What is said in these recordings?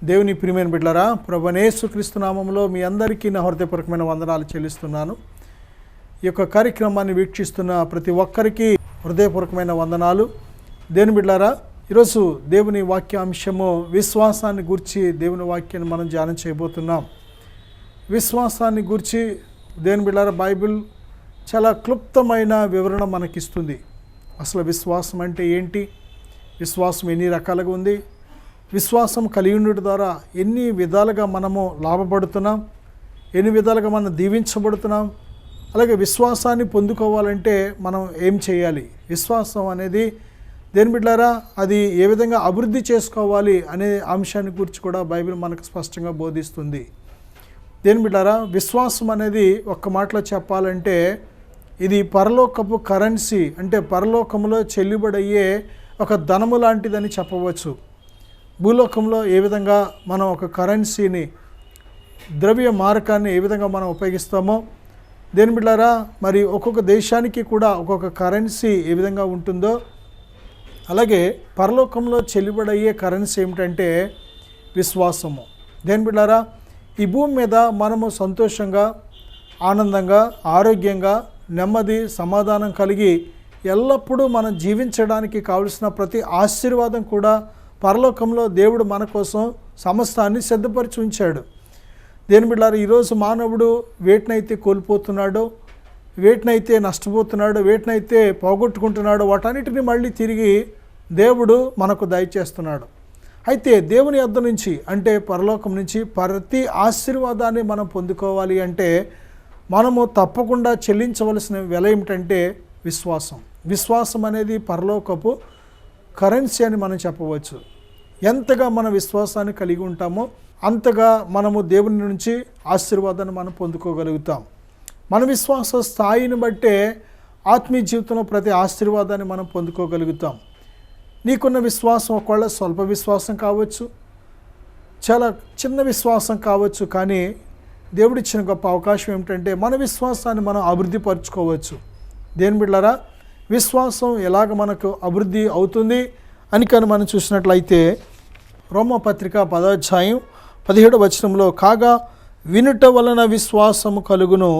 దేవుని ప్రియమైన బిడ్డలారా, ప్రభువైన యేసుక్రీస్తు నామములో మీ అందరికీ నా హృదయపూర్వకమైన వందనాలు చెల్లిస్తున్నాను. ఈ యొక్క కార్యక్రమాన్ని వీక్షిస్తున్న ప్రతి ఒక్కరికి హృదయపూర్వకమైన వందనాలు. దేవుని బిడ్డలారా, ఈరోజు దేవుని వాక్యాంశము విశ్వాసాన్ని గూర్చి దేవుని వాక్యాన్ని మనం ధ్యానం చేయబోతున్నాం. విశ్వాసాన్ని గూర్చి దేవుని బిడ్డలారా, బైబిల్ చాలా క్లుప్తమైన వివరణ మనకిస్తుంది. అసలు విశ్వాసం అంటే ఏంటి, విశ్వాసం ఎన్ని రకాలుగా ఉంది, విశ్వాసం కలిగి ఉండడం ద్వారా ఎన్ని విధాలుగా మనము లాభపడుతున్నాం, ఎన్ని విధాలుగా మనం దీవించబడుతున్నాం, అలాగే విశ్వాసాన్ని పొందుకోవాలంటే మనం ఏం చేయాలి, విశ్వాసం అనేది దేని బిడ్డారా అది ఏ విధంగా అభివృద్ధి చేసుకోవాలి అనే అంశాన్ని గురించి కూడా బైబిల్ మనకు స్పష్టంగా బోధిస్తుంది. దేని బిడ్డారా, విశ్వాసం అనేది ఒక్క మాటలో చెప్పాలంటే ఇది పరలోకపు కరెన్సీ, అంటే పరలోకంలో చెల్లిబడయ్యే ఒక ధనము లాంటిదని చెప్పవచ్చు. భూలోకంలో ఏ విధంగా మనం ఒక కరెన్సీని, ద్రవ్య మారకాన్ని ఏ విధంగా మనం ఉపయోగిస్తామో, దేని బిడ్డారా మరి ఒక్కొక్క దేశానికి కూడా ఒక్కొక్క కరెన్సీ ఏ విధంగా ఉంటుందో, అలాగే పరలోకంలో చెల్లిబడయ్యే కరెన్సీ ఏమిటంటే విశ్వాసము. దేని బిడ్డారా, ఈ భూమి మీద మనము సంతోషంగా, ఆనందంగా, ఆరోగ్యంగా, నెమ్మది, సమాధానం కలిగి ఎల్లప్పుడూ మనం జీవించడానికి కావలసిన ప్రతి ఆశీర్వాదం కూడా పరలోకంలో దేవుడు మన కోసం సమస్తాన్ని సిద్ధపరిచి ఉంచాడు. దేని బిడ్డలారా, ఈరోజు మానవుడు వేటినైతే కోల్పోతున్నాడో, వేటినైతే నష్టపోతున్నాడో, వేటినైతే పోగొట్టుకుంటున్నాడో వాటన్నిటిని మళ్ళీ తిరిగి దేవుడు మనకు దయచేస్తున్నాడు. అయితే దేవుని యొద్ద నుంచి, అంటే పరలోకం నుంచి ప్రతి ఆశీర్వాదాన్ని మనం పొందుకోవాలి అంటే మనము తప్పకుండా చెల్లించవలసిన వెల ఏమిటంటే విశ్వాసం. విశ్వాసం అనేది పరలోకపు కరెన్సీ అని మనం చెప్పవచ్చు. ఎంతగా మన విశ్వాసాన్ని కలిగి ఉంటామో అంతగా మనము దేవుని నుంచి ఆశీర్వాదాన్ని మనం పొందుకోగలుగుతాం. మన విశ్వాస స్థాయిని బట్టే ఆత్మీయ జీవితంలో ప్రతి ఆశీర్వాదాన్ని మనం పొందుకోగలుగుతాం. నీకున్న విశ్వాసం ఒకవేళ స్వల్ప విశ్వాసం కావచ్చు, చాలా చిన్న విశ్వాసం కావచ్చు, కానీ దేవుడిచ్చిన గొప్ప అవకాశం ఏమిటంటే మన విశ్వాసాన్ని మనం అభివృద్ధి పరచుకోవచ్చు. దేని బిడ్డలారా, విశ్వాసం ఎలాగ మనకు అభివృద్ధి అవుతుంది అని కానీ మనం చూసినట్లయితే రోమపత్రిక 10వ అధ్యాయం 17వ వచనంలో, కాగా వినుట వలన విశ్వాసము కలుగును,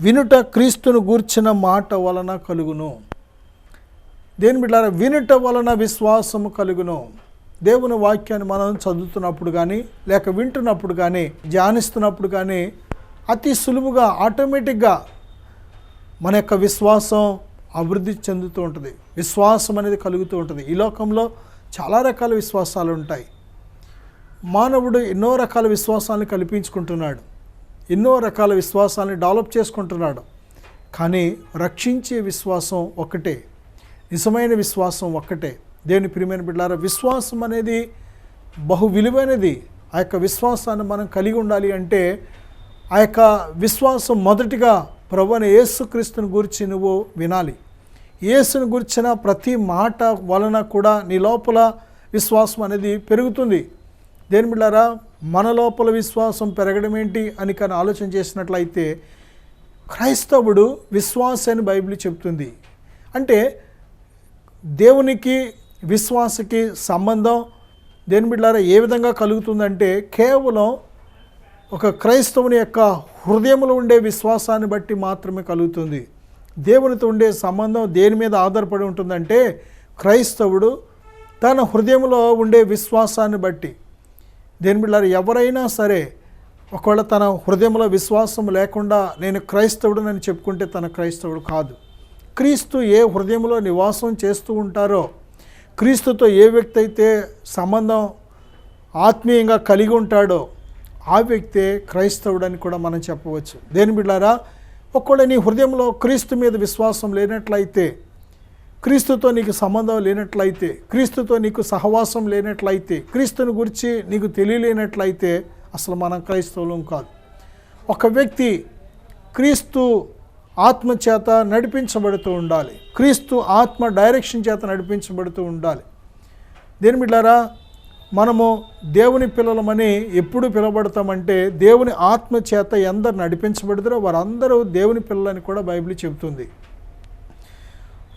వినుట క్రీస్తును గూర్చిన మాట వలన కలుగును. దేని బిడ్డలారా, వినుట వలన విశ్వాసము కలుగును. దేవుని వాక్యాన్ని మనం చదువుతున్నప్పుడు కానీ, లేక వింటున్నప్పుడు కానీ, ధ్యానిస్తున్నప్పుడు కానీ అతి సులువుగా ఆటోమేటిక్గా మన యొక్క విశ్వాసం అభివృద్ధి చెందుతూ ఉంటుంది. విశ్వాసం అనేది కలుగుతూ ఉంటుంది. ఈ లోకంలో చాలా రకాల విశ్వాసాలు ఉంటాయి. మానవుడు ఎన్నో రకాల విశ్వాసాలను కల్పించుకుంటున్నాడు, ఎన్నో రకాల విశ్వాసాలను డెవలప్ చేసుకుంటున్నాడు. కానీ రక్షించే విశ్వాసం ఒక్కటే, నిజమైన విశ్వాసం ఒక్కటే. దేవుని ప్రియమైన బిడ్డలారా, విశ్వాసం అనేది బహు విలువైనది. ఆ యొక్క విశ్వాసాన్ని మనం కలిగి ఉండాలి అంటే ఆ యొక్క విశ్వాసం మొదటిగా ప్రభువైన యేసుక్రీస్తుని గురించి నువ్వు వినాలి. యేసుని గురించిన ప్రతి మాట వలన కూడా నీ లోపల విశ్వాసం అనేది పెరుగుతుంది. దేని బిడ్డలారా, మన లోపల విశ్వాసం పెరగడం ఏంటి అని కానీ ఆలోచన చేసినట్లయితే క్రైస్తవుడు విశ్వాసాన్ని బైబిల్ చెప్తుంది. అంటే దేవునికి విశ్వాసకి సంబంధం దేని బిడ్డలారా ఏ విధంగా కలుగుతుందంటే కేవలం ఒక క్రైస్తవుని యొక్క హృదయంలో ఉండే విశ్వాసాన్ని బట్టి మాత్రమే కలుగుతుంది. దేవునితో ఉండే సంబంధం దేని మీద ఆధారపడి ఉంటుందంటే క్రైస్తవుడు తన హృదయంలో ఉండే విశ్వాసాన్ని బట్టి. దేని బిడ్డలారా, ఎవరైనా సరే ఒకవేళ తన హృదయంలో విశ్వాసం లేకుండా నేను క్రైస్తవుడు అని చెప్పుకుంటే తన క్రైస్తవుడు కాదు. క్రీస్తు ఏ హృదయంలో నివాసం చేస్తూ ఉంటారో, క్రీస్తుతో ఏ వ్యక్తి అయితే సంబంధం ఆత్మీయంగా కలిగి ఉంటాడో ఆ వ్యక్తే క్రైస్తవుడు అని కూడా మనం చెప్పవచ్చు. దేని బిడ్డలారా, ఒకవేళ నీ హృదయంలో క్రీస్తు మీద విశ్వాసం లేనట్లయితే, క్రీస్తుతో నీకు సంబంధం లేనట్లయితే, క్రీస్తుతో నీకు సహవాసం లేనట్లయితే, క్రీస్తుని గురించి నీకు తెలియలేనట్లయితే అసలు మనం క్రైస్తవులం కాదు. ఒక వ్యక్తి క్రీస్తు ఆత్మ చేత నడిపించబడుతూ ఉండాలి, క్రీస్తు ఆత్మ డైరెక్షన్ చేత నడిపించబడుతూ ఉండాలి. దేని బిడ్డలారా, మనము దేవుని పిల్లలమని ఎప్పుడు పిలువబడతామంటే దేవుని ఆత్మ చేత ఎందరు నడిపించబడతారో వారందరూ దేవుని పిల్లలని కూడా బైబిల్ చెబుతుంది.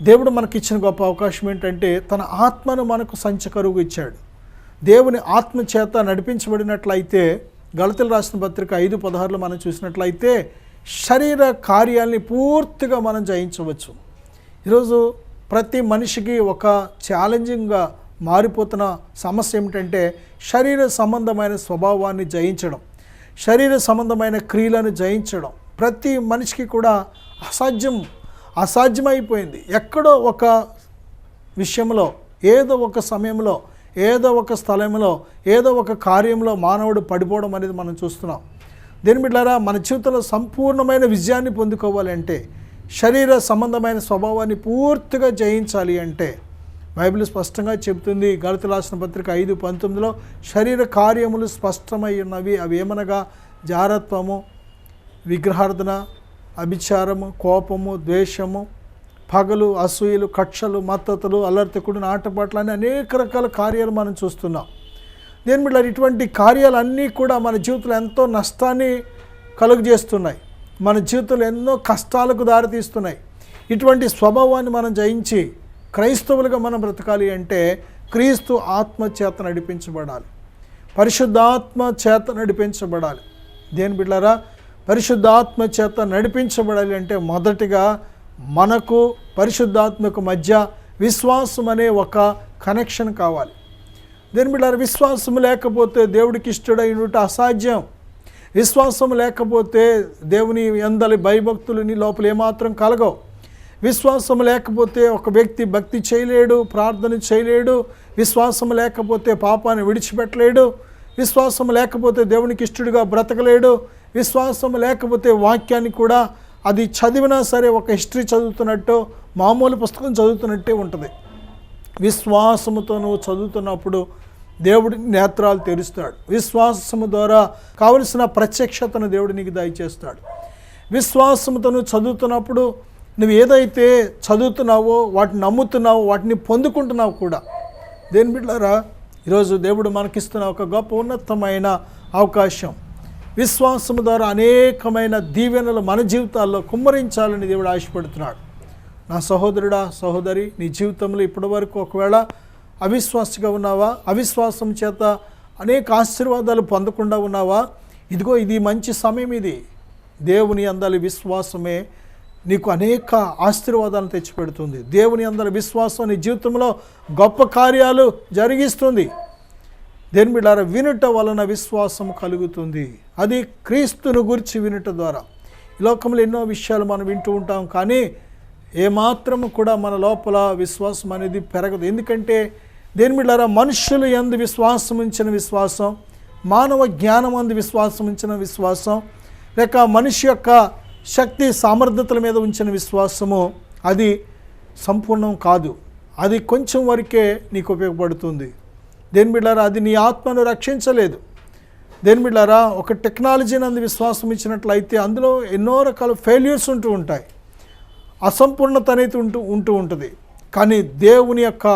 దేవుడు మనకిచ్చిన గొప్ప అవకాశం ఏంటంటే తన ఆత్మను మనకు సంచకరువు ఇచ్చాడు. దేవుని ఆత్మ చేత నడిపించబడినట్లయితే గలతీయులు రాసిన పత్రిక 5:16 మనం చూసినట్లయితే శరీర కార్యాలని పూర్తిగా మనం జయించవచ్చు. ఈరోజు ప్రతి మనిషికి ఒక ఛాలెంజింగ్గా మారిపోతున్న సమస్య ఏమిటంటే శరీర సంబంధమైన స్వభావాన్ని జయించడం, శరీర సంబంధమైన క్రియలను జయించడం ప్రతి మనిషికి కూడా అసాధ్యమైపోయింది. ఎక్కడో ఒక విషయంలో, ఏదో ఒక సమయంలో, ఏదో ఒక స్థలంలో, ఏదో ఒక కార్యంలో మానవుడు పడిపోవడం అనేది మనం చూస్తున్నాం. దీని బిడ్డలారా, మన జీవితంలో సంపూర్ణమైన విజయాన్ని పొందుకోవాలంటే, శరీర సంబంధమైన స్వభావాన్ని పూర్తిగా జయించాలి అంటే బైబిల్ స్పష్టంగా చెబుతుంది. గలతీయులు రాసిన పత్రిక 5:19 శరీర కార్యములు స్పష్టమై ఉన్నవి. అవి ఏమనగా జారత్వము, విగ్రహార్థన, అభిచారము, కోపము, ద్వేషము, పగలు, అసూయలు, కక్షలు, మత్తతులు, అల్లర్తకుడు, ఆటపాట్లు అని అనేక రకాల కార్యాలు మనం చూస్తున్నాం. దేని బిడ్డ ఇటువంటి కార్యాలన్నీ కూడా మన జీవితంలో ఎంతో నష్టాన్ని కలుగజేస్తున్నాయి, మన జీవితంలో ఎన్నో కష్టాలకు దారితీస్తున్నాయి. ఇటువంటి స్వభావాన్ని మనం జయించి క్రైస్తవులుగా మనం బ్రతకాలి అంటే క్రీస్తు ఆత్మ చేత నడిపించబడాలి, పరిశుద్ధాత్మ చేత నడిపించబడాలి. దేని బిడ్డలారా, పరిశుద్ధాత్మ చేత నడిపించబడాలి అంటే మొదటిగా మనకు పరిశుద్ధాత్మకు మధ్య విశ్వాసం అనే ఒక కనెక్షన్ కావాలి. దేని బిడ్డలారా, విశ్వాసం లేకపోతే దేవుడికి ఇష్టడైనట్టు అసాధ్యం. విశ్వాసం లేకపోతే దేవుని యందలి భయభక్తులు నీ లోపల ఏమాత్రం కలగవు. విశ్వాసం లేకపోతే ఒక వ్యక్తి భక్తి చేయలేడు, ప్రార్థన చేయలేడు. విశ్వాసం లేకపోతే పాపాన్ని విడిచిపెట్టలేడు. విశ్వాసం లేకపోతే దేవునికి ఇష్టడుగా బ్రతకలేడు. విశ్వాసం లేకపోతే వాక్యాన్ని కూడా అది చదివినా సరే ఒక హిస్టరీ చదువుతున్నట్టు, మామూలు పుస్తకం చదువుతున్నట్టే ఉంటుంది. విశ్వాసముతో నువ్వు చదువుతున్నప్పుడు దేవుడి నేత్రాలు తెరుస్తాడు. విశ్వాసము ద్వారా కావలసిన ప్రత్యక్షతను దేవుడు నీకు దయచేస్తాడు. విశ్వాసముతో నువ్వు చదువుతున్నప్పుడు నువ్వు ఏదైతే చదువుతున్నావో, వాటిని నమ్ముతున్నావో, వాటిని పొందుకుంటున్నావు కూడా. దేని బిడ్డలారా, ఈరోజు దేవుడు మనకిస్తున్న ఒక గొప్ప ఉన్నతమైన అవకాశం. విశ్వాసము ద్వారా అనేకమైన దీవెనలు మన జీవితాల్లో కుమ్మరించాలని దేవుడు ఆశపడుతున్నాడు. నా సహోదరుడా, సహోదరి, నీ జీవితంలో ఇప్పటి వరకు ఒకవేళ అవిశ్వాసగా ఉన్నావా, అవిశ్వాసం చేత అనేక ఆశీర్వాదాలు పొందకుండా ఉన్నావా, ఇదిగో ఇది మంచి సమయం. ఇది దేవుని అందలి విశ్వాసమే నీకు అనేక ఆశీర్వాదాలను తెచ్చిపెడుతుంది. దేవుని అందలి విశ్వాసం నీ జీవితంలో గొప్ప కార్యాలు జరిగిస్తుంది. దేని బిడ్డలారా, వినుట వలన విశ్వాసం కలుగుతుంది. అది క్రీస్తును గురించి వినుట ద్వారా. ఈ లోకంలో ఎన్నో విషయాలు మనం వింటూ ఉంటాం, కానీ ఏమాత్రము కూడా మన లోపల విశ్వాసం అనేది పెరగదు. ఎందుకంటే దేని బిడ్డలారా, మనుషులు యందు విశ్వాసం ఉంచిన విశ్వాసం, మానవ జ్ఞానం అందు విశ్వాసం ఉంచిన విశ్వాసం, లేక మనిషి యొక్క శక్తి సామర్థ్యతల మీద ఉంచిన విశ్వాసము అది సంపూర్ణం కాదు. అది కొంచెం వరకే నీకు ఉపయోగపడుతుంది. దేని బిడ్డలారా, అది నీ ఆత్మను రక్షించలేదు. దేని బిడ్డలారా, ఒక టెక్నాలజీ నందు విశ్వాసం ఇచ్చినట్లయితే అందులో ఎన్నో రకాల ఫెయిల్యూర్స్ ఉంటూ ఉంటాయి, అసంపూర్ణత అనేది ఉంటూ ఉంటుంది. కానీ దేవుని యొక్క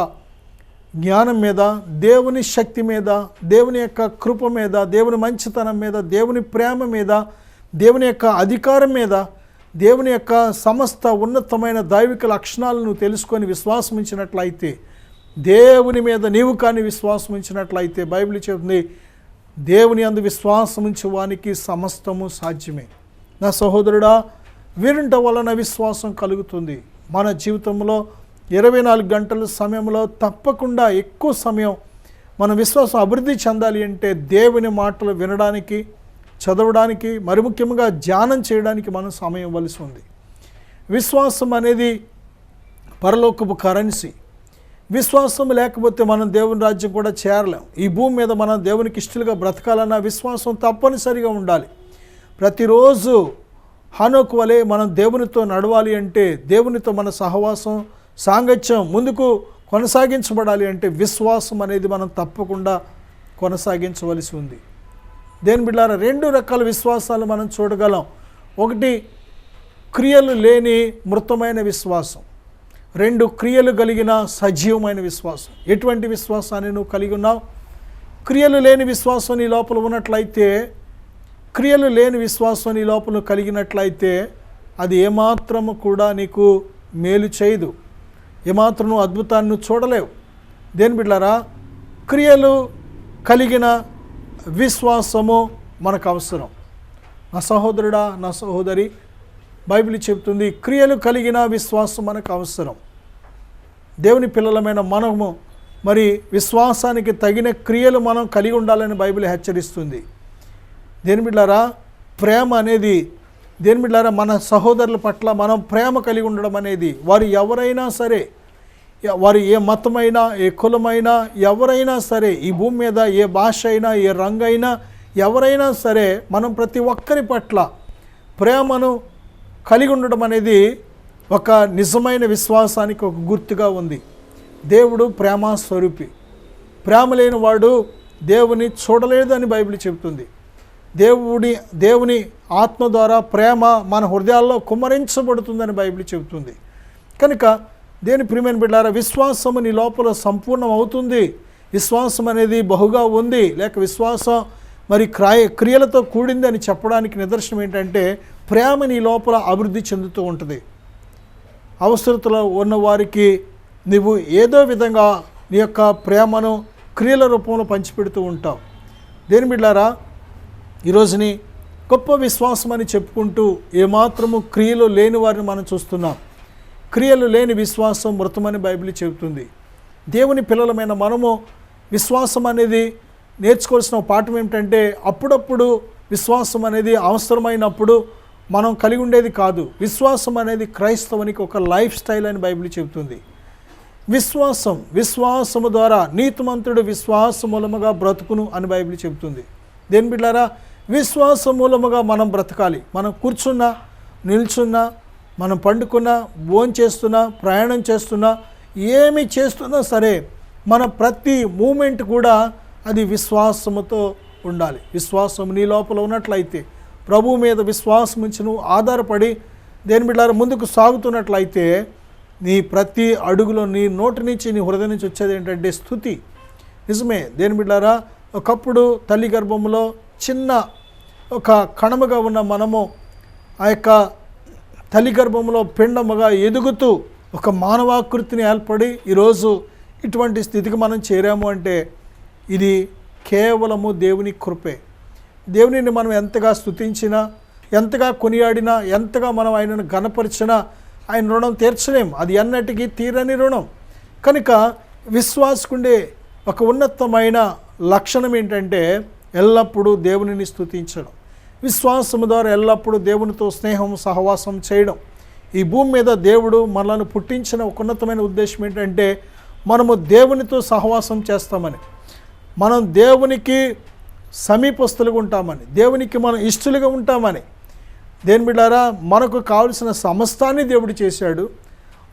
జ్ఞానం మీద, దేవుని శక్తి మీద, దేవుని యొక్క కృప మీద, దేవుని మంచితనం మీద, దేవుని ప్రేమ మీద, దేవుని యొక్క అధికారం మీద, దేవుని యొక్క సమస్త ఉన్నతమైన దైవిక లక్షణాలను తెలుసుకొని విశ్వాసం ఇచ్చినట్లయితే, దేవుని మీద నీవు కానీ విశ్వాసం ఉంచినట్లయితే బైబిల్ చెబుతుంది, దేవుని అందు విశ్వాసం ఉంచే వానికి సమస్తము సాధ్యమే. నా సహోదరుడా, వినుట వలన విశ్వాసం కలుగుతుంది. మన జీవితంలో 24 గంటల సమయంలో తప్పకుండా ఎక్కువ సమయం మన విశ్వాసం అభివృద్ధి చెందాలి అంటే దేవుని మాటలు వినడానికి, చదవడానికి, మరి ముఖ్యంగా ధ్యానం చేయడానికి మనం సమయం ఇవ్వాల్సి ఉంది. విశ్వాసం అనేది పరలోకపు కరెన్సీ. విశ్వాసం లేకపోతే మనం దేవుని రాజ్యం కూడా చేరలేం. ఈ భూమి మీద మనం దేవునికి ఇష్టలుగా బ్రతకాలన్న విశ్వాసం తప్పనిసరిగా ఉండాలి. ప్రతిరోజు హనోకు వలె మనం దేవునితో నడవాలి అంటే, దేవునితో మన సహవాసం, సాంగత్యం ముందుకు కొనసాగించబడాలి అంటే విశ్వాసం అనేది మనం తప్పకుండా కొనసాగించవలసి ఉంది. దేని బిడ్డలారా, 2 రకాల విశ్వాసాలు మనం చూడగలం. ఒకటి క్రియలు లేని మృతమైన విశ్వాసం, 2 క్రియలు కలిగిన సజీవమైన విశ్వాసం. ఎటువంటి విశ్వాసాన్ని నువ్వు కలిగి ఉన్నావు? క్రియలు లేని విశ్వాసం నీ లోపల ఉన్నట్లయితే, క్రియలు లేని విశ్వాసం నీ లోపల కలిగినట్లయితే అది ఏమాత్రము కూడా నీకు మేలు చేయదు, ఏమాత్రం నువ్వు అద్భుతాన్ని చూడలేవు. దేని బిడ్డలారా, క్రియలు కలిగిన విశ్వాసము మనకు అవసరం. నా సహోదరుడా, నా సహోదరి, బైబిల్ చెప్తుంది క్రియలు కలిగిన విశ్వాసం మనకు అవసరం. దేవుని పిల్లలమైన మనము మరి విశ్వాసానికి తగిన క్రియలు మనం కలిగి ఉండాలని బైబిల్ హెచ్చరిస్తుంది. దేని బిడ్డారా, ప్రేమ అనేది, దేని బిడ్డారా, మన సహోదరుల పట్ల మనం ప్రేమ కలిగి ఉండడం అనేది, వారు ఎవరైనా సరే, వారు ఏ మతమైనా, ఏ కులమైనా, ఎవరైనా సరే, ఈ భూమి మీద ఏ భాష అయినా, ఏ రంగు అయినా, ఎవరైనా సరే, మనం ప్రతి ఒక్కరి పట్ల ప్రేమను కలిగి ఉండడం అనేది ఒక నిజమైన విశ్వాసానికి ఒక గుర్తుగా ఉంది. దేవుడు ప్రేమ స్వరూపి. ప్రేమ లేని వాడు దేవుని చూడలేదు అని బైబిల్ చెబుతుంది. దేవుని ఆత్మ ద్వారా ప్రేమ మన హృదయాల్లో కుమ్మరించబడుతుందని బైబిల్ చెబుతుంది. కనుక దేని ప్రియమైన బిడ్డలారా, విశ్వాసము నీ లోపల సంపూర్ణం అవుతుంది. విశ్వాసం అనేది బహుగా ఉంది, లేక విశ్వాసం మరి క్రియలతో కూడింది అని చెప్పడానికి నిదర్శనం ఏంటంటే, ప్రేమ నీ లోపల అభివృద్ధి చెందుతూ ఉంటుంది. అవసరతలో ఉన్న వారికి నువ్వు ఏదో విధంగా నీ యొక్క ప్రేమను క్రియల రూపంలో పంచిపెడుతూ ఉంటావు. దేని బిడ్డలారా, ఈరోజుని గొప్ప విశ్వాసం అని చెప్పుకుంటూ ఏమాత్రము క్రియలు లేని వారిని మనం చూస్తున్నాం. క్రియలు లేని విశ్వాసం మృతమని బైబిల్ చెబుతుంది. దేవుని పిల్లలమైన మనము విశ్వాసం అనేది నేర్చుకోవాల్సిన పాఠం ఏమిటంటే, అప్పుడప్పుడు విశ్వాసం అనేది అవసరమైనప్పుడు మనం కలిగి ఉండేది కాదు. విశ్వాసం అనేది క్రైస్తవునికి ఒక లైఫ్ స్టైల్ అని బైబిల్ చెబుతుంది. విశ్వాసము ద్వారా నీతిమంతుడు విశ్వాస మూలముగా బ్రతుకును అని బైబిల్ చెబుతుంది. దేని బిడ్డారా, విశ్వాస మూలముగా మనం బ్రతకాలి. మనం కూర్చున్నా, నిల్చున్నా, మనం పండుకున్నా, భోంచేస్తున్నా, ప్రయాణం చేస్తున్నా, ఏమి చేస్తున్నా సరే, మన ప్రతి మూమెంట్ కూడా అది విశ్వాసముతో ఉండాలి. విశ్వాసం నీ లోపల ఉన్నట్లయితే, ప్రభువు మీద విశ్వాసం ఉంచి నువ్వు ఆధారపడి దేని బిడ్డలారా ముందుకు సాగుతున్నట్లయితే, నీ ప్రతి అడుగులో నీ నోటి నుంచి, నీ హృదయం నుంచి వచ్చేది ఏంటంటే స్తుతి. నిజమే. దేని బిడ్డలారా, ఒకప్పుడు తల్లి గర్భంలో చిన్న ఒక కణముగా ఉన్న మనము ఆ యొక్క తల్లి గర్భంలో పిండముగా ఎదుగుతూ ఒక మానవాకృతిని ఏర్పడి ఈరోజు ఇటువంటి స్థితికి మనం చేరాము అంటే ఇది కేవలము దేవుని కృపే. దేవునిని మనం ఎంతగా స్తుతించినా, ఎంతగా కొనియాడినా, ఎంతగా మనం ఆయనను ఘనపరిచినా ఆయన రుణం తీర్చలేం. అది ఎన్నటికీ తీరని రుణం. కనుక విశ్వాసకుండే ఒక ఉన్నతమైన లక్షణం ఏంటంటే ఎల్లప్పుడూ దేవునిని స్తుతించడం, విశ్వాసము ద్వారా ఎల్లప్పుడూ దేవునితో స్నేహం, సహవాసం చేయడం. ఈ భూమి మీద దేవుడు మనల్ని పుట్టించిన ఒక ఉన్నతమైన ఉద్దేశం ఏంటంటే మనము దేవునితో సహవాసం చేస్తామని, మనం దేవునికి సమీపస్తులుగా ఉంటామని, దేవునికి మనం ఇష్టలుగా ఉంటామని. దేని బిడ్డారా, మనకు కావలసిన సమస్తాన్ని దేవుడు చేశాడు,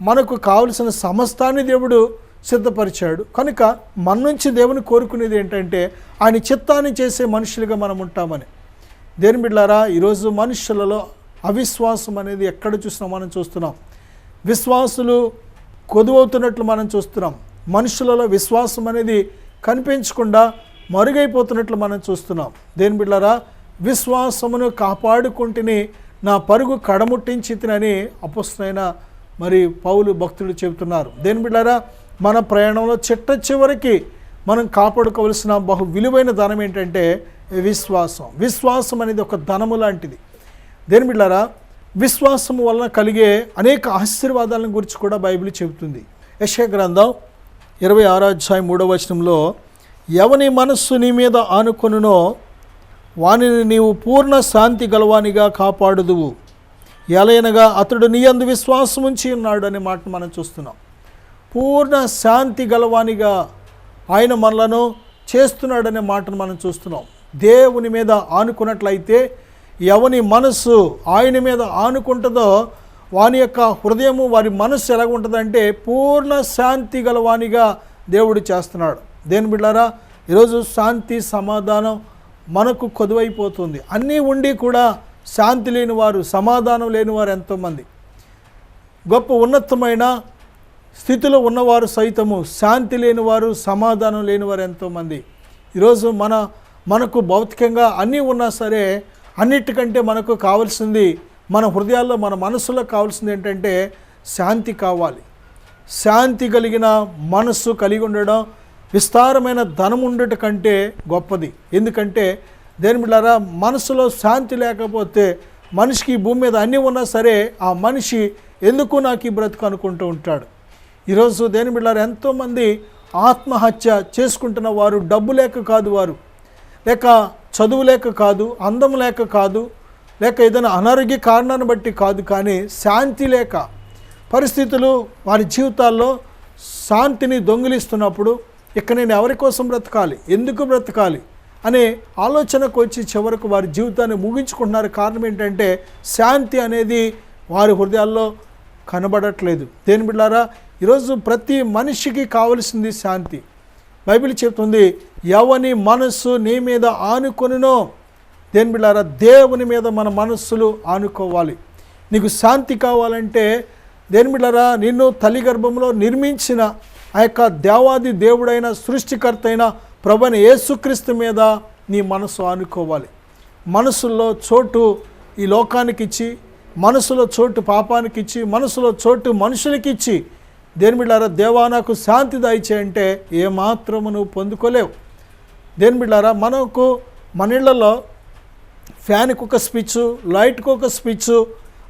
మనకు కావలసిన సమస్తాన్ని దేవుడు సిద్ధపరిచాడు. కనుక మన నుంచి దేవుని కోరుకునేది ఏంటంటే ఆయన చిత్తాన్ని చేసే మనుషులుగా మనం ఉంటామని. దేని బిడ్డారా, ఈరోజు మనుషులలో అవిశ్వాసం అనేది ఎక్కడ చూసినా మనం చూస్తున్నాం. విశ్వాసులు కొదువవుతున్నట్లు మనం చూస్తున్నాం. మనుషులలో విశ్వాసం అనేది కనిపించకుండా మరుగైపోతున్నట్లు మనం చూస్తున్నాం. దేని బిడ్డారా, విశ్వాసమును కాపాడుకుంటుని నా పరుగు కడముట్టించితినని అపొస్తలుడైన మరి పౌలు భక్తులు చెబుతున్నారు. దేని బిడ్డారా, మన ప్రయాణంలో చిట్ట చివరికి మనం కాపాడుకోవలసిన బహు విలువైన ధనం ఏంటంటే విశ్వాసం. విశ్వాసం అనేది ఒక ధనము లాంటిది. దేని బిడ్డారా, విశ్వాసము వలన కలిగే అనేక ఆశీర్వాదాలను గురించి కూడా బైబిల్ చెబుతుంది. యెషయా గ్రంథం 26వ అధ్యాయం 3వ వచనంలో, ఎవని మనస్సు నీ మీద ఆనుకొనునో వానిని నీవు పూర్ణ శాంతి గలవానిగా కాపాడుదువు, ఎలయనగా అతడు నీ యందు విశ్వాసం ఉంచి ఉన్నాడు అనే మాట మనం చూస్తున్నాం. పూర్ణ శాంతి గలవానిగా ఆయన మనలను చేస్తున్నాడనే మాటను మనం చూస్తున్నాం. దేవుని మీద ఆనుకున్నట్లయితే ఎవని మనస్సు ఆయన మీద ఆనుకుంటుందో వాని యొక్క హృదయము, వారి మనస్సు ఎలాగ ఉంటుందంటే పూర్ణ శాంతి గలవానిగా దేవుడు చేస్తున్నాడు. దేని బిడ్డారా, ఈరోజు శాంతి సమాధానం మనకు కొదువైపోతుంది. అన్నీ ఉండి కూడా శాంతి లేనివారు, సమాధానం లేనివారు ఎంతోమంది. గొప్ప ఉన్నతమైన స్థితిలో ఉన్నవారు సైతము శాంతి లేనివారు, సమాధానం లేనివారు ఎంతోమంది. ఈరోజు మనకు భౌతికంగా అన్నీ ఉన్నా సరే అన్నిటికంటే మనకు కావాల్సింది, మన హృదయాల్లో, మన మనసులో కావాల్సింది ఏంటంటే శాంతి కావాలి. శాంతి కలిగిన మనస్సు కలిగి ఉండడం విస్తారమైన ధనం ఉండట కంటే గొప్పది. ఎందుకంటే దేని బిడ్డలారా, మనసులో శాంతి లేకపోతే మనిషికి ఈ భూమి మీద అన్నీ ఉన్నా సరే ఆ మనిషి ఎందుకు నాకు ఈ బ్రతుకు అనుకుంటూ ఉంటాడు. ఈరోజు దేని బిడ్డలారా, ఎంతోమంది ఆత్మహత్య చేసుకుంటున్న వారు డబ్బు లేక కాదు, వారు లేక చదువు లేక కాదు, అందం లేక కాదు, లేక ఏదైనా అనారోగ్య కారణాన్ని బట్టి కాదు, కానీ శాంతి లేక పరిస్థితులు వారి జీవితాల్లో శాంతిని దొంగిలిస్తున్నప్పుడు ఇక నేను ఎవరి కోసం బ్రతకాలి, ఎందుకు బ్రతకాలి అనే ఆలోచనకు వచ్చి చివరకు వారి జీవితాన్ని ముగించుకుంటున్నారు. కారణం ఏంటంటే శాంతి అనేది వారి హృదయాల్లో కనబడట్లేదు. దేని బిడ్డలారా, ఈరోజు ప్రతి మనిషికి కావలసింది శాంతి. బైబిల్ చెప్తుంది, ఎవని మనస్సు నీ మీద ఆనుకొనునో. దేని బిడ్డలారా, దేవుని మీద మన మనస్సులు ఆనుకోవాలి. నీకు శాంతి కావాలంటే దేని బిడ్డలారా, నిన్ను తల్లి గర్భంలో నిర్మించిన ఆ యొక్క దేవాది దేవుడైన సృష్టికర్త అయిన ప్రభువైన యేసుక్రీస్తు మీద నీ మనసు ఆనుకోవాలి. మనసులో చోటు ఈ లోకానికి ఇచ్చి, మనసులో చోటు పాపానికి ఇచ్చి, మనసులో చోటు మనుషులకి ఇచ్చి దేని బిడ్డలారా, దేవా నాకు శాంతి దయచేయంటే ఏమాత్రము నువ్వు పొందుకోలేవు. దేని బిడ్డలారా, మనకు మన ఇళ్లలో ఫ్యాన్కి ఒక స్విచ్, లైట్కి ఒక స్విచ్,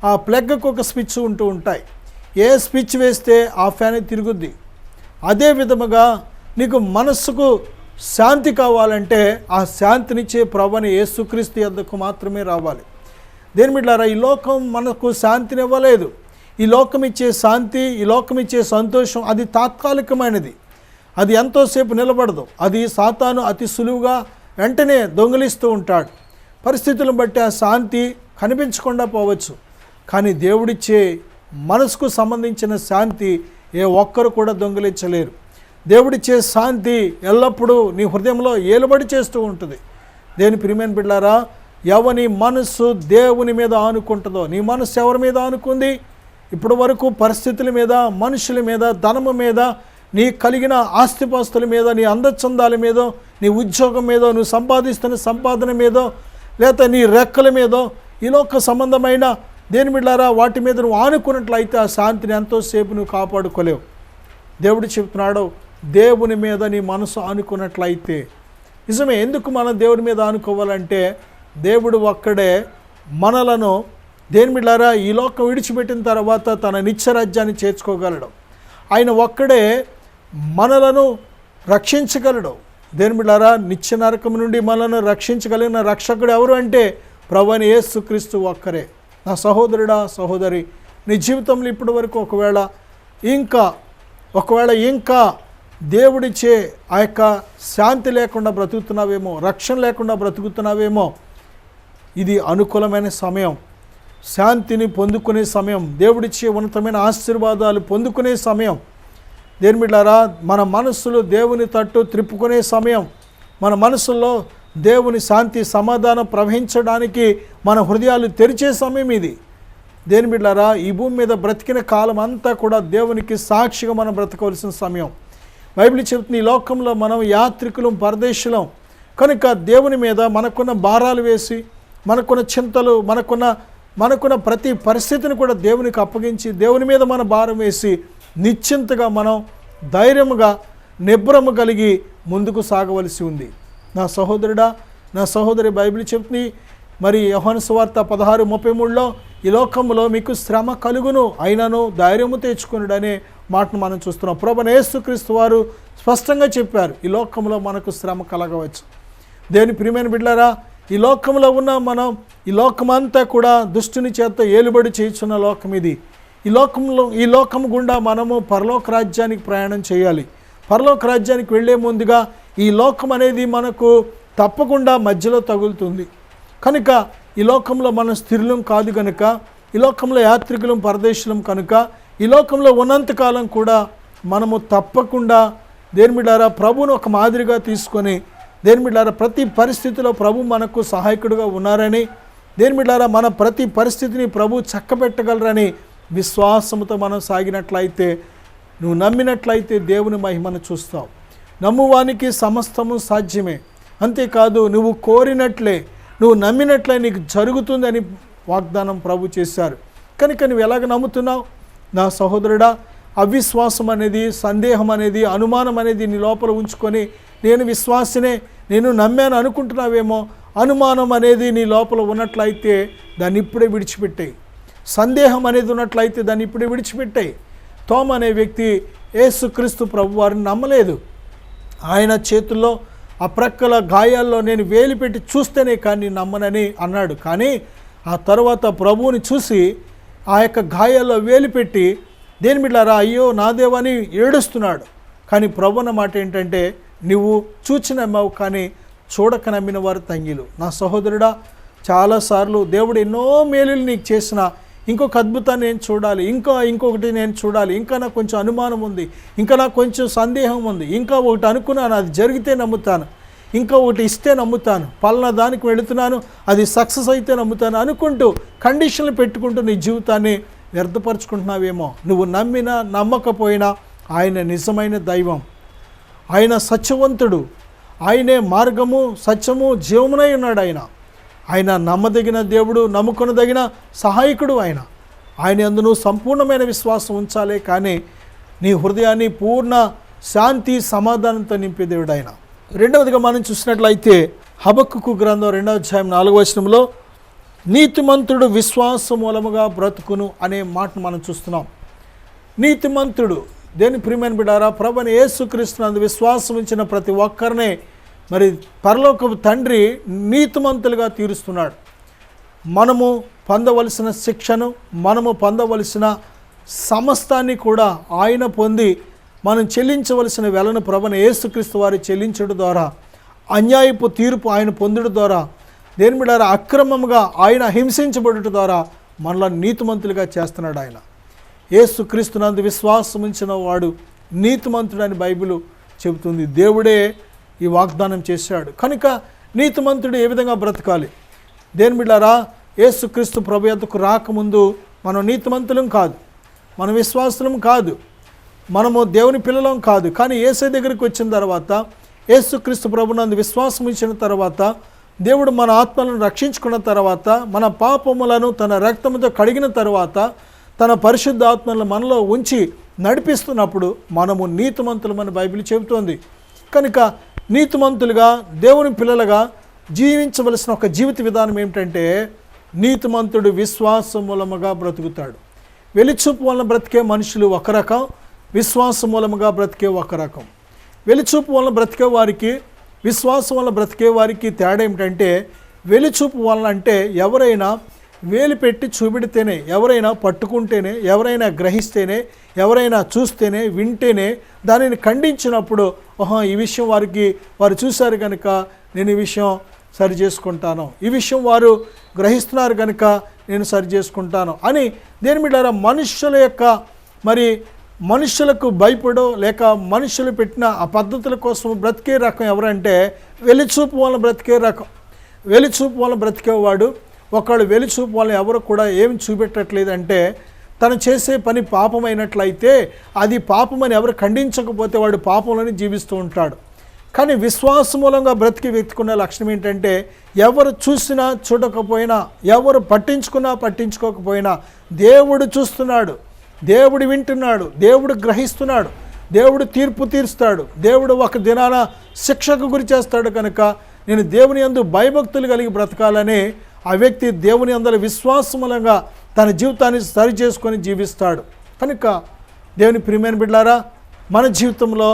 ఆ ప్లగ్కి ఒక స్విచ్ ఉంటూ ఉంటాయి. ఏ స్విచ్ వేస్తే ఆ ఫ్యాన్ తిరుగుద్ది. అదే విధముగా నీకు మనస్సుకు శాంతి కావాలంటే ఆ శాంతినిచ్చే ప్రభువైన యేసుక్రీస్తు యొద్దకు మాత్రమే రావాలి. దేని బిడ్డలారా, ఈ లోకం మనకు శాంతిని ఇవ్వలేదు. ఈ లోకం ఇచ్చే శాంతి, ఈ లోకం ఇచ్చే సంతోషం అది తాత్కాలికమైనది. అది ఎంతోసేపు నిలబడదు. అది సాతాను అతి సులువుగా వెంటనే దొంగిలిస్తూ ఉంటాడు. పరిస్థితులను బట్టి ఆ శాంతి కనిపించకుండా పోవచ్చు, కానీ దేవుడిచ్చే మనసుకు సంబంధించిన శాంతి ఏ ఒక్కరు కూడా దొంగిలించలేరు. దేవుడిచ్చే శాంతి ఎల్లప్పుడూ నీ హృదయంలో ఏలుబడి చేస్తూ ఉంటుంది. దేని ప్రియమైన బిడ్డలారా, ఎవని మనస్సు దేవుని మీద ఆనుకుంటుందో. నీ మనస్సు ఎవరి మీద ఆనుకుంది? ఇప్పటి వరకు పరిస్థితుల మీద, మనుషుల మీద, ధనము మీద, నీ కలిగిన ఆస్తిపాస్తుల మీద, నీ అందచందాల మీదో, నీ ఉద్యోగం మీదో, నువ్వు సంపాదిస్తున్న సంపాదన మీదో, లేదా నీ రెక్కల మీదో, ఈ లోక సంబంధమైన దేని బిడ్డలారా వాటి మీద నువ్వు ఆనుకున్నట్లయితే ఆ శాంతిని ఎంతోసేపు నువ్వు కాపాడుకోలేవు. దేవుడు చెప్తున్నాడు, దేవుని మీద నీ మనసు ఆనుకున్నట్లయితే. నిజమే. ఎందుకు మనం దేవుడి మీద ఆనుకోవాలంటే దేవుడు ఒక్కడే మనలను దేని బిడ్డలారా ఈ లోకం విడిచిపెట్టిన తర్వాత తన నిత్యరాజ్యాన్ని చేర్చుకోగలడు. ఆయన ఒక్కడే మనలను రక్షించగలడు. దేని బిడ్డలారా, నిత్య నరకం నుండి మనలను రక్షించగలిగిన రక్షకుడు ఎవరు అంటే ప్రభువైన యేసుక్రీస్తు ఒక్కరే. నా సహోదరుడా, సహోదరి, నీ జీవితంలో ఇప్పటి వరకు ఒకవేళ ఇంకా దేవుడిచ్చే ఆ యొక్క శాంతి లేకుండా బ్రతుకుతున్నావేమో, రక్షణ లేకుండా బ్రతుకుతున్నావేమో, ఇది అనుకూలమైన సమయం. శాంతిని పొందుకునే సమయం, దేవుడిచ్చే ఉన్నతమైన ఆశీర్వాదాలు పొందుకునే సమయం. దేని బిడ్డలారా, మన మనస్సులు దేవుని తట్టు త్రిప్పుకునే సమయం. మన మనసుల్లో దేవుని శాంతి సమాధానం ప్రవహించడానికి మన హృదయాలు తెరిచే సమయం ఇది. దేని బిడ్డలారా, ఈ భూమి మీద బ్రతికిన కాలం అంతా కూడా దేవునికి సాక్షిగా మనం బ్రతకవలసిన సమయం. బైబిల్ చెబుతుంది, ఈ లోకంలో మనం యాత్రికులం, పరదేశులం కనుక దేవుని మీద మనకున్న భారాలు వేసి, మనకున్న చింతలు, మనకున్న ప్రతి పరిస్థితిని కూడా దేవునికి అప్పగించి, దేవుని మీద మన భారం వేసి నిశ్చింతగా మనం ధైర్యముగా నిబ్రము కలిగి ముందుకు సాగవలసి ఉంది. నా సహోదరుడా, నా సహోదరి, బైబిల్ చెప్తుంది మరి యోహాను సువార్త 16:33లో ఈ లోకంలో మీకు శ్రమ కలుగును, అయినను ధైర్యము తెచ్చుకొనుడు అనే మాటను మనం చూస్తున్నాం. ప్రభువైన యేసుక్రీస్తు వారు స్పష్టంగా చెప్పారు, ఈ లోకంలో మనకు శ్రమ కలగవచ్చు. దేవుని ప్రియమైన బిడ్డలారా, ఈ లోకంలో ఉన్న మనం, ఈ లోకమంతా కూడా దుష్టుని చేత ఏలుబడి చేయుచున్న లోకం ఇది. ఈ లోకం గుండా మనము పరలోక రాజ్యానికి ప్రయాణం చేయాలి. పరలోక రాజ్యానికి వెళ్ళే ముందుగా ఈ లోకం అనేది మనకు తప్పకుండా మధ్యలో తగులుతుంది. కనుక ఈ లోకంలో మనం స్థిరులం కాదు కనుక, ఈ లోకంలో యాత్రికులం, పరదేశులం కనుక, ఈ లోకంలో ఉన్నంతకాలం కూడా మనము తప్పకుండా దేని బిడ్డలారా ప్రభువును ఒక మాదిరిగా తీసుకొని, దేని బిడ్డలారా ప్రతి పరిస్థితిలో ప్రభు మనకు సహాయకుడిగా ఉన్నారని, దేని బిడ్డలారా మన ప్రతి పరిస్థితిని ప్రభు చక్కబెట్టగలరని విశ్వాసముతో మనం సాగినట్లయితే, నువ్వు నమ్మినట్లయితే దేవుని మహిమను చూస్తావు. నమ్మువానికి సమస్తము సాధ్యమే. అంతేకాదు, నువ్వు కోరినట్లే, నువ్వు నమ్మినట్లే నీకు జరుగుతుంది అని వాగ్దానం ప్రభు చేశారు. కనుక నువ్వు ఎలాగ నమ్ముతున్నావు? నా సహోదరుడా, అవిశ్వాసం అనేది, సందేహం అనేది, అనుమానం అనేది నీ లోపల ఉంచుకొని నేను విశ్వాసినే, నేను నమ్మాను అనుకుంటున్నావేమో. అనుమానం అనేది నీ లోపల ఉన్నట్లయితే దాన్ని ఇప్పుడే విడిచిపెట్టాయి. సందేహం అనేది ఉన్నట్లయితే దాన్ని ఇప్పుడే విడిచిపెట్టాయి. తోమ అనే వ్యక్తి యేసుక్రీస్తు ప్రభు వారిని నమ్మలేదు. ఆయన చేతుల్లో ఆ ప్రక్కల గాయాల్లో నేను వేలు పెట్టి చూస్తేనే కానీ నమ్మనని అన్నాడు. కానీ ఆ తర్వాత ప్రభువుని చూసి ఆ యొక్క గాయాల్లో వేలు పెట్టి దేని బిడ్డారా అయ్యో నా దేవని ఏడుస్తున్నాడు. కానీ ప్రభు అన్న మాట ఏంటంటే, నువ్వు చూచి నమ్మావు కానీ చూడక నమ్మిన వారు తంగిలు. నా సహోదరుడా, చాలాసార్లు దేవుడు ఎన్నో మేలులు నీకు చేసిన ఇంకొక అద్భుతాన్ని నేను చూడాలి, ఇంకొకటి నేను చూడాలి, ఇంకా నాకు కొంచెం అనుమానం ఉంది, ఇంకా నాకు కొంచెం సందేహం ఉంది, ఇంకా ఒకటి అనుకున్నాను అది జరిగితే నమ్ముతాను, ఇంకా ఒకటి ఇస్తే నమ్ముతాను, పలానా దానికి వెళుతున్నాను అది సక్సెస్ అయితే నమ్ముతాను అనుకుంటూ కండిషన్లు పెట్టుకుంటూ నీ జీవితాన్ని వ్యర్థపరుచుకుంటున్నావేమో. నువ్వు నమ్మినా నమ్మకపోయినా ఆయన నిజమైన దైవం, ఆయన సత్యవంతుడు, ఆయనే మార్గము సత్యము జీవమునై ఉన్నాడు. ఆయన నమ్మదగిన దేవుడు, నమ్ముకొనదగిన సహాయకుడు. ఆయన యందు నువ్వు సంపూర్ణమైన విశ్వాసం ఉంచాలే కానీ నీ హృదయాన్ని పూర్ణ శాంతి సమాధానంతో నింపే దేవుడు ఆయన. రెండవదిగా మనం చూసినట్లయితే హబక్కూకు గ్రంథం 2వ అధ్యాయం 4వ వచనంలో నీతిమంతుడు విశ్వాస మూలముగా బ్రతుకును అనే మాటను మనం చూస్తున్నాం. నీతిమంతుడు దేని ప్రియమైన బిడ్డారా, ప్రభువైన యేసుక్రీస్తునందు విశ్వాసం ఉంచిన ప్రతి ఒక్కరినే మరి పరలోకపు తండ్రి నీతిమంతులుగా తీరుస్తున్నాడు. మనము పొందవలసిన శిక్షను, మనము పొందవలసిన సమస్తాన్ని కూడా ఆయన పొంది మనం చెల్లించవలసిన వెలను ప్రభువైన యేసుక్రీస్తు వారి చెల్లించడం ద్వారా, అన్యాయపు తీర్పు ఆయన పొందడం ద్వారా, దేని బిడ్డారా అక్రమంగా ఆయన హింసించబడటం ద్వారా మనలో నీతిమంతులుగా చేస్తున్నాడు ఆయన. యేసుక్రీస్తునందు విశ్వాసం ఉంచిన వాడు నీతిమంతుడని బైబిల్ చెబుతుంది. దేవుడే ఈ వాగ్దానం చేశాడు. కనుక నీతిమంతుడు ఏ విధంగా బ్రతకాలి? దేని బిడ్డారా, యేసుక్రీస్తు ప్రభు యొద్దకు రాకముందు మనం నీతిమంతులం కాదు, మన విశ్వాసులం కాదు, మనము దేవుని పిల్లలం కాదు. కానీ యేసయ్య దగ్గరికి వచ్చిన తర్వాత, యేసుక్రీస్తు ప్రభునందు విశ్వాసం ఇచ్చిన తర్వాత, దేవుడు మన ఆత్మలను రక్షించుకున్న తర్వాత, మన పాపములను తన రక్తముతో కడిగిన తర్వాత, తన పరిశుద్ధ ఆత్మలను మనలో ఉంచి నడిపిస్తున్నప్పుడు మనము నీతిమంతులమని బైబిల్ చెబుతోంది. కనుక నీతిమంతులుగా దేవుని పిల్లలుగా జీవించవలసిన ఒక జీవిత విధానం ఏమిటంటే, నీతిమంతుడు విశ్వాసం మూలముగా బ్రతుకుతాడు. వెలిచూపు వలన బ్రతికే మనుషులు ఒక రకం, విశ్వాసం మూలముగా బ్రతికే ఒక రకం. వెలిచూపు వలన బ్రతికే వారికి, విశ్వాసం వలన బ్రతికే వారికి తేడా ఏమిటంటే, వెలిచూపు వలన అంటే ఎవరైనా వేలు పెట్టి చూపెడితేనే, ఎవరైనా పట్టుకుంటేనే, ఎవరైనా గ్రహిస్తేనే, ఎవరైనా చూస్తేనే, వింటేనే దానిని ఖండించినప్పుడు, ఈ విషయం వారు చూశారు కనుక నేను ఈ విషయం సరి చేసుకుంటాను, ఈ విషయం వారు గ్రహిస్తున్నారు కనుక నేను సరి చేసుకుంటాను అని దేని బిడ్డారా మనుషుల యొక్క మనుషులకు భయపడో లేక మనుషులు పెట్టిన ఆ పద్ధతుల కోసం బ్రతికే రకం ఎవరంటే వెలిచూపు వలన బ్రతికే రకం. వెలిచూపు వలన బ్రతికేవాడు, ఒకళ్ళు వెలిచూపు వలన ఎవరు కూడా ఏమి చూపెట్టట్లేదంటే తను చేసే పని పాపమైనట్లయితే అది పాపమని ఎవరు ఖండించకపోతే వాడు పాపంలోనే జీవిస్తూ ఉంటాడు. కానీ విశ్వాస మూలంగా బ్రతికి వ్యక్తికున్న లక్షణం ఏంటంటే, ఎవరు చూసినా చూడకపోయినా, ఎవరు పట్టించుకున్నా పట్టించుకోకపోయినా దేవుడు చూస్తున్నాడు, దేవుడు వింటున్నాడు, దేవుడు గ్రహిస్తున్నాడు, దేవుడు తీర్పు తీరుస్తాడు, దేవుడు ఒక దినాన శిక్షకు గురి చేస్తాడు. కనుక నేను దేవుని యందు భయభక్తులు కలిగి బ్రతకాలని ఆ వ్యక్తి దేవుని యందు విశ్వాసమూలంగా తన జీవితాన్ని సరి చేసుకొని జీవిస్తాడు. కనుక దేవుని ప్రియమైన బిడ్డలారా, మన జీవితంలో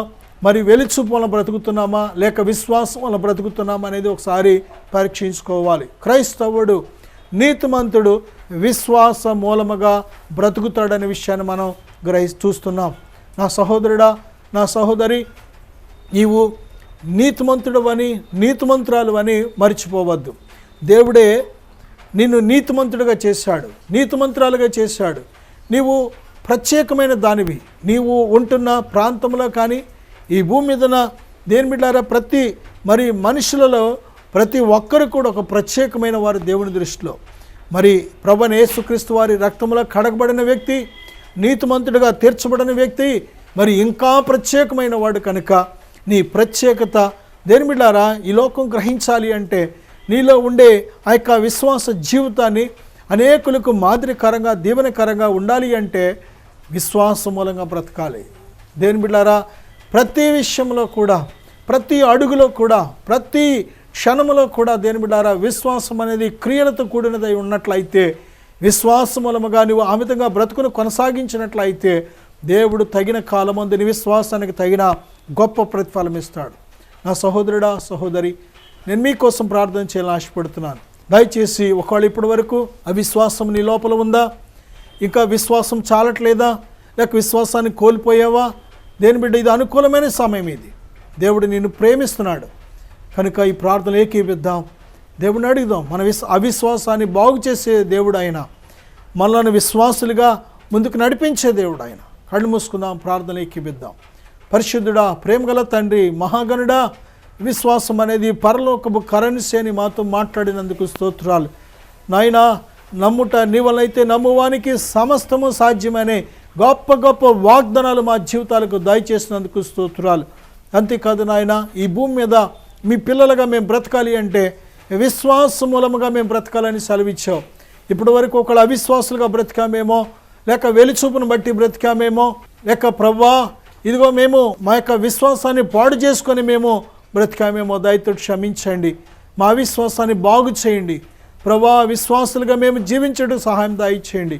వెలిచూపు వలన బ్రతుకుతున్నామా లేక విశ్వాసం వలన బ్రతుకుతున్నామా అనేది ఒకసారి పరీక్షించుకోవాలి. క్రైస్తవుడు నీతిమంతుడు విశ్వాస మూలముగా బ్రతుకుతాడనే విషయాన్ని మనం చూస్తున్నాం. నా సహోదరుడా, నా సహోదరి, నీవు నీతిమంతుడు అని నీతిమంతురాలు అని మర్చిపోవద్దు. దేవుడే నిన్ను నీతిమంతుడిగా చేశాడు, నీతిమంతురాలుగా చేశాడు. నీవు ప్రత్యేకమైన దానివి. నీవు ఉంటున్న ప్రాంతంలో కానీ ఈ భూమి మీదన దేని బిడ్డారా ప్రతి మనుషులలో ప్రతి ఒక్కరు కూడా ఒక ప్రత్యేకమైన వారు దేవుని దృష్టిలో. ప్రభువైన యేసుక్రీస్తు వారి రక్తంలో కడగబడిన వ్యక్తి, నీతిమంతుడిగా తీర్చబడిన వ్యక్తి ఇంకా ప్రత్యేకమైన వాడు. కనుక నీ ప్రత్యేకత దేని బిడ్డారా ఈ లోకం గ్రహించాలి అంటే, నీలో ఉండే ఆ యొక్క విశ్వాస జీవితాన్ని అనేకులకు మాదిరికరంగా దీవెనకరంగా ఉండాలి అంటే విశ్వాసం మూలంగా బ్రతకాలి. దేవుని బిడ్డలారా, ప్రతి విషయంలో కూడా, ప్రతి అడుగులో కూడా, ప్రతి క్షణములో కూడా దేవుని బిడ్డలారా, విశ్వాసం అనేది క్రియలతో కూడినదై ఉన్నట్లయితే, విశ్వాసం మూలముగా నువ్వు అమితంగా బ్రతుకును కొనసాగించినట్లయితే దేవుడు తగిన కాలమందు నీ విశ్వాసానికి తగిన గొప్ప ప్రతిఫలం ఇస్తాడు. నా సహోదరుడా, సహోదరి, నేను మీకోసం ప్రార్థన చేయాలని ఆశపడుతున్నాను. దయచేసి ఒకవేళ ఇప్పటి వరకు అవిశ్వాసం నీ లోపల ఉందా, ఇంకా విశ్వాసం చాలట్లేదా, లేక విశ్వాసాన్ని కోల్పోయావా? దేని బిడ్డ, ఇది అనుకూలమైన సమయం. ఇది దేవుడు నిన్ను ప్రేమిస్తున్నాడు కనుక ఈ ప్రార్థనలు ఏకీపిద్దాం, దేవుడిని అడుగుదాం. మన అవిశ్వాసాన్ని బాగు చేసే దేవుడు ఆయన, మనల్ని విశ్వాసులుగా ముందుకు నడిపించే దేవుడు ఆయన. కళ్ళు మూసుకుందాం, ప్రార్థనలు ఏకీపిద్దాం. పరిశుద్ధుడా, ప్రేమగల తండ్రి, మహాగణుడా, విశ్వాసం అనేది పరలోకపు కరెన్సీ అని మాతో మాట్లాడినందుకు స్తోత్రాలు. నాయనా, నమ్ముట నీ వల్ల అయితే నమ్మువానికి సమస్తము సాధ్యమనే గొప్ప గొప్ప వాగ్దానాలు మా జీవితాలకు దయచేసినందుకు స్తోత్రాలు. అంతేకాదు నాయన, ఈ భూమి మీద మీ పిల్లలుగా మేము బ్రతకాలి అంటే విశ్వాసం మూలముగా మేము బ్రతకాలని సెలవిచ్చావు. ఇప్పటి వరకు ఒకళ్ళు అవిశ్వాసులుగా బ్రతికామేమో, లేక వెలిచూపును బట్టి బ్రతికామేమో, లేక ప్రవ్వా ఇదిగో మేము మా యొక్క విశ్వాసాన్ని పాడు చేసుకొని మేము బ్రతికామేమో, దయతో క్షమించండి. మా విశ్వాసాన్ని బాగు చేయండి ప్రభా. విశ్వాసులుగా మేము జీవించడం సహాయం దయచేయండి.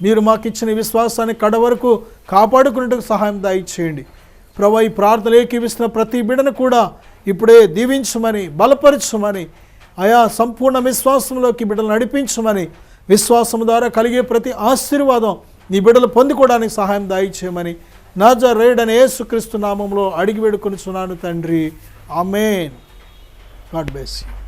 మీరు మాకు ఇచ్చిన విశ్వాసాన్ని కడ వరకు కాపాడుకునేందుకు సహాయం దయచేయండి ప్రభా. ఈ ప్రార్థనలు ఏకీవిస్తున్న ప్రతి బిడ్డను కూడా ఇప్పుడే దీవించమని, బలపరచమని, ఆయా సంపూర్ణ విశ్వాసంలోకి బిడ్డలు నడిపించమని, విశ్వాసం ద్వారా కలిగే ప్రతి ఆశీర్వాదం నీ బిడ్డలు పొందుకోవడానికి సహాయం దయచేయమని నజరేయుడైన యేసుక్రీస్తు నామములో అడిగి వేడుకొనుచున్నాను తండ్రి. ఆమేన్. God bless you.